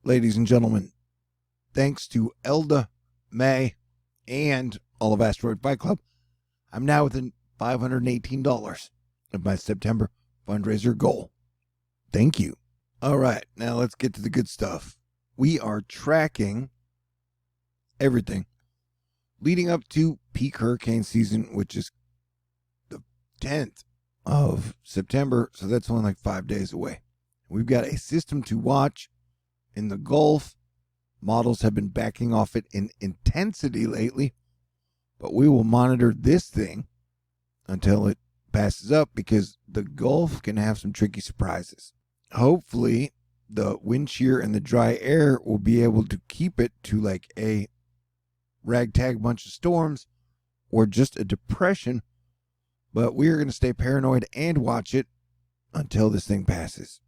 ladies and gentlemen, thanks to Elda, May, and all of Asteroid Fight Club, I'm now within $518 of my September fundraiser goal. Thank you. All right, now let's get to the good stuff. We are tracking everything leading up to peak hurricane season, which is the 10th of September, so that's only like 5 days away. We've got a system to watch in the Gulf. Models have been backing off it in intensity lately, but we will monitor this thing until it passes up because the Gulf can have some tricky surprises. Hopefully, the wind shear and the dry air will be able to keep it to like a ragtag bunch of storms or just a depression, but we are going to stay paranoid and watch it until this thing passes.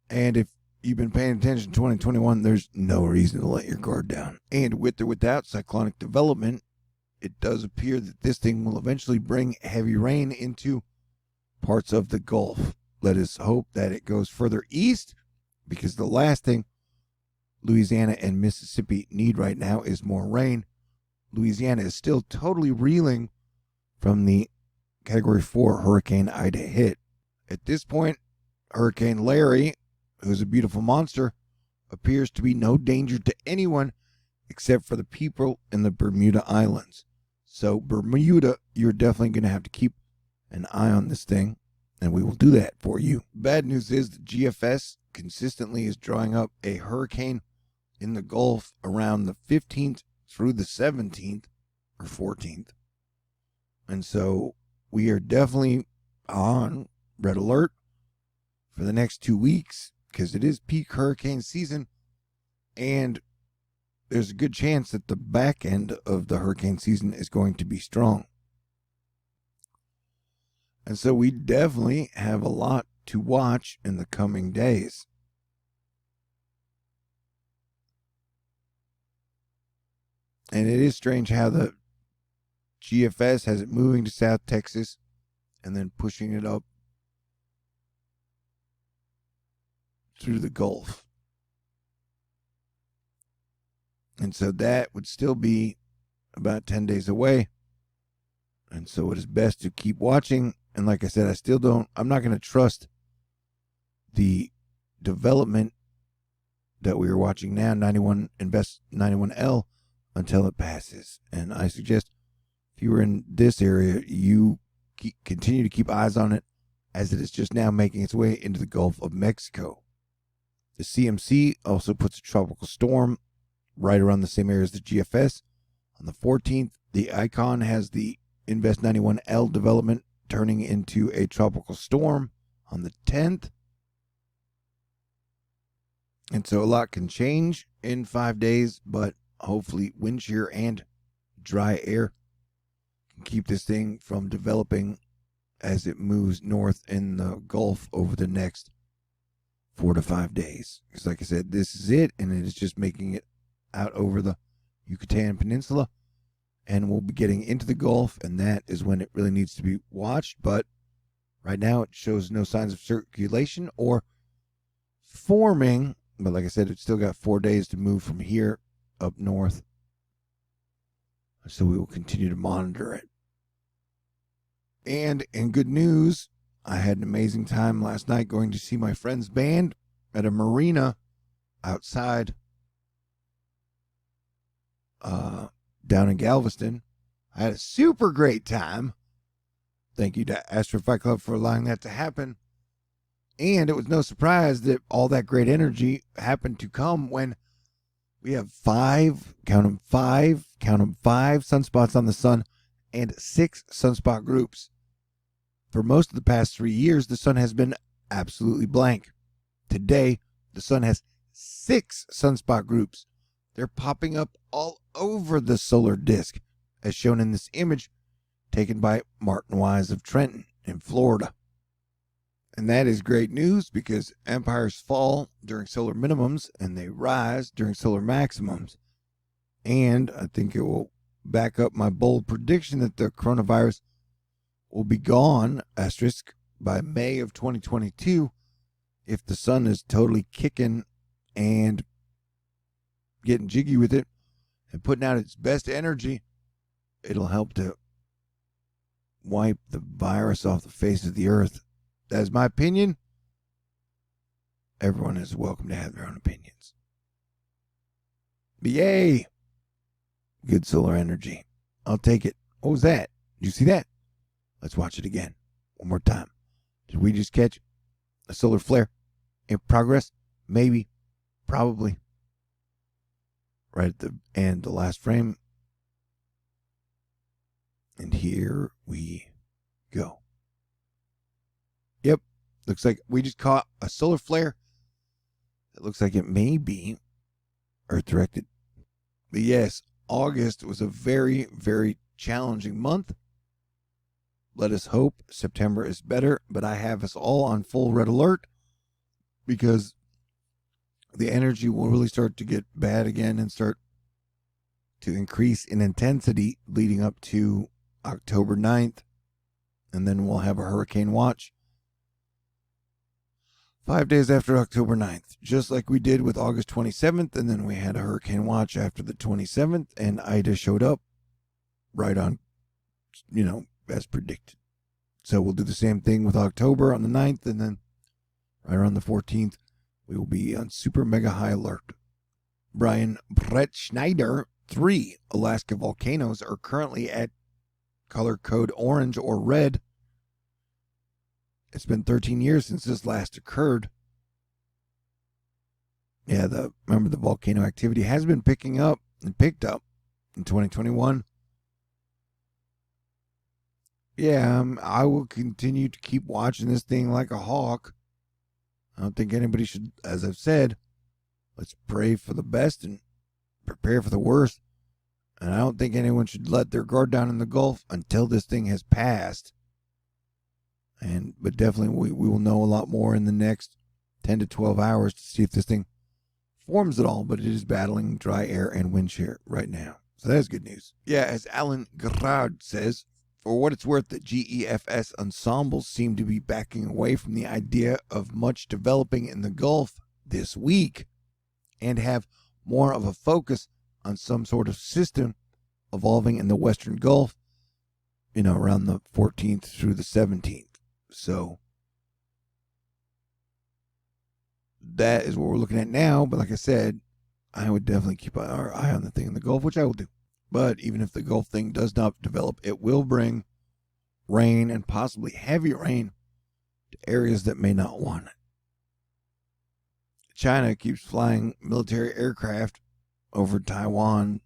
And if you've been paying attention to 2021, there's no reason to let your guard down. And with or without cyclonic development, it does appear that this thing will eventually bring heavy rain into parts of the Gulf. Let us hope that it goes further east, because the last thing Louisiana and Mississippi need right now is more rain. Louisiana is still totally reeling from the Category 4 Hurricane Ida hit. At this point, Hurricane Larry, who's a beautiful monster, appears to be no danger to anyone except for the people in the Bermuda Islands. So Bermuda, you're definitely going to have to keep an eye on this thing, and we will do that for you. Bad news is the GFS consistently is drawing up a hurricane in the Gulf around the 15th through the 17th or 14th. And so we are definitely on red alert for the next 2 weeks because it is peak hurricane season, and there's a good chance that the back end of the hurricane season is going to be strong. And so we definitely have a lot to watch in the coming days. And it is strange how the GFS has it moving to South Texas and then pushing it up through the Gulf. And so that would still be about 10 days away. And so it is best to keep watching. And like I said, I'm not going to trust the development that we are watching now, Invest 91L, until it passes. And I suggest if you were in this area, you continue to keep eyes on it as it is just now making its way into the Gulf of Mexico. The CMC also puts a tropical storm right around the same area as the GFS. On the 14th, the Icon has the Invest 91L development turning into a tropical storm on the 10th. And so a lot can change in 5 days, but hopefully wind shear and dry air can keep this thing from developing as it moves north in the Gulf over the next 4 to 5 days. Because like I said, this is it, and it is just making it out over the Yucatan Peninsula, and we'll be getting into the Gulf, and that is when it really needs to be watched. But right now it shows no signs of circulation or forming, but like I said, it's still got 4 days to move from here up north, so we will continue to monitor it. And in good news, I had an amazing time last night going to see my friend's band at a marina outside down in Galveston. I had a super great time. Thank you to Astro Fight Club for allowing that to happen. And it was no surprise that all that great energy happened to come when we have five sunspots on the sun and 6 sunspot groups. For most of the past 3 years, the sun has been absolutely blank. Today, the sun has 6 sunspot groups. They're popping up all over the solar disk, as shown in this image taken by Martin Wise of Trenton in Florida. And that is great news because empires fall during solar minimums and they rise during solar maximums. And I think it will back up my bold prediction that the coronavirus will be gone, asterisk, by May of 2022 if the sun is totally kicking and getting jiggy with it and putting out its best energy, it'll help to wipe the virus off the face of the earth. That's my opinion. Everyone is welcome to have their own opinions. But yay! Good solar energy. I'll take it. What was that? Did you see that? Let's watch it again. One more time. Did we just catch a solar flare in progress? Maybe. Probably. Right at the end, the last frame. And here we go. Yep. Looks like we just caught a solar flare. It looks like it may be Earth-directed. But yes, August was a very, very challenging month. Let us hope September is better, but I have us all on full red alert because the energy will really start to get bad again and start to increase in intensity leading up to October 9th. And then we'll have a hurricane watch 5 days after October 9th, just like we did with August 27th. And then we had a hurricane watch after the 27th, and Ida showed up right on, as predicted. So we'll do the same thing with October on the 9th, and then right around the 14th, we will be on super mega high alert. Brian Brett Schneider, 3 Alaska volcanoes are currently at color code orange or red. It's been 13 years since this last occurred. Yeah, remember the volcano activity has been picking up and picked up in 2021. Yeah, I will continue to keep watching this thing like a hawk. I don't think anybody should, as I've said, let's pray for the best and prepare for the worst. And I don't think anyone should let their guard down in the Gulf until this thing has passed. But definitely we will know a lot more in the next 10 to 12 hours to see if this thing forms at all. But it is battling dry air and wind shear right now. So that's good news. Yeah, as Alan Gerard says, for what it's worth, the GEFS ensembles seem to be backing away from the idea of much developing in the Gulf this week and have more of a focus on some sort of system evolving in the Western Gulf, around the 14th through the 17th. So that is what we're looking at now. But like I said, I would definitely keep our eye on the thing in the Gulf, which I will do. But even if the Gulf thing does not develop, it will bring rain and possibly heavy rain to areas that may not want it. China keeps flying military aircraft over Taiwan.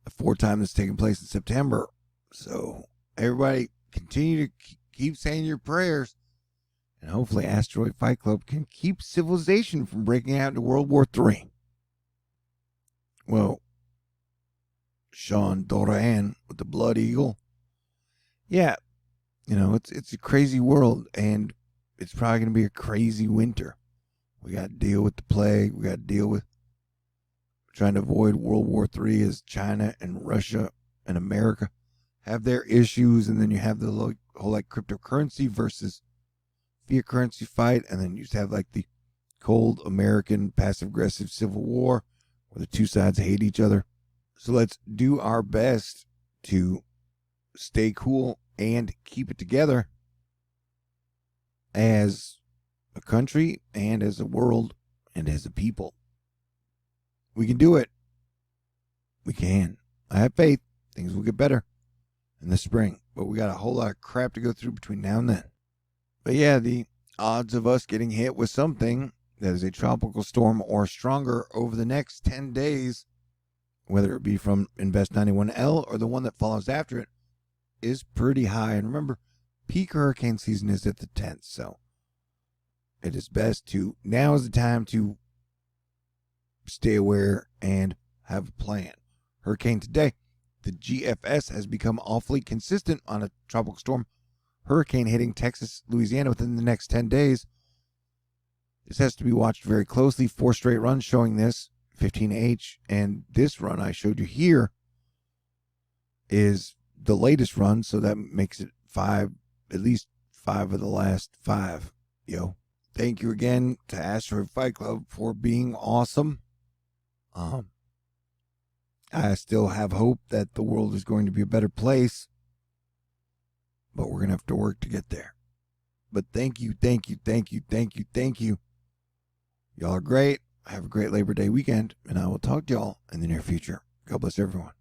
The 4th time that's taking place in September. So everybody continue to keep saying your prayers. And hopefully Asteroid Fight Club can keep civilization from breaking out into World War III. Well, Sean Doran with the Blood Eagle. Yeah, it's a crazy world, and it's probably going to be a crazy winter. We got to deal with the plague. We got to deal with trying to avoid World War III as China and Russia and America have their issues, and then you have the whole cryptocurrency versus fiat currency fight, and then you just have the cold American passive-aggressive civil war where the two sides hate each other. So let's do our best to stay cool and keep it together as a country and as a world and as a people. We can do it. We can. I have faith. Things will get better in the spring, but we got a whole lot of crap to go through between now and then. But yeah, the odds of us getting hit with something that is a tropical storm or stronger over the next 10 days, whether it be from Invest 91L or the one that follows after it, is pretty high. And remember, peak hurricane season is at the 10th, so it is best to, now is the time to stay aware and have a plan. Hurricane today, the GFS has become awfully consistent on a tropical storm hurricane hitting Texas, Louisiana within the next 10 days. This has to be watched very closely. 4 straight runs showing this, 15H, and this run I showed you here is the latest run, so that makes it 5, at least 5 of the last 5. Thank you again to Asteroid Fight Club for being awesome. I still have hope that the world is going to be a better place, but we're going to have to work to get there. But thank you. Y'all are great. Have a great Labor Day weekend, and I will talk to y'all in the near future. God bless everyone.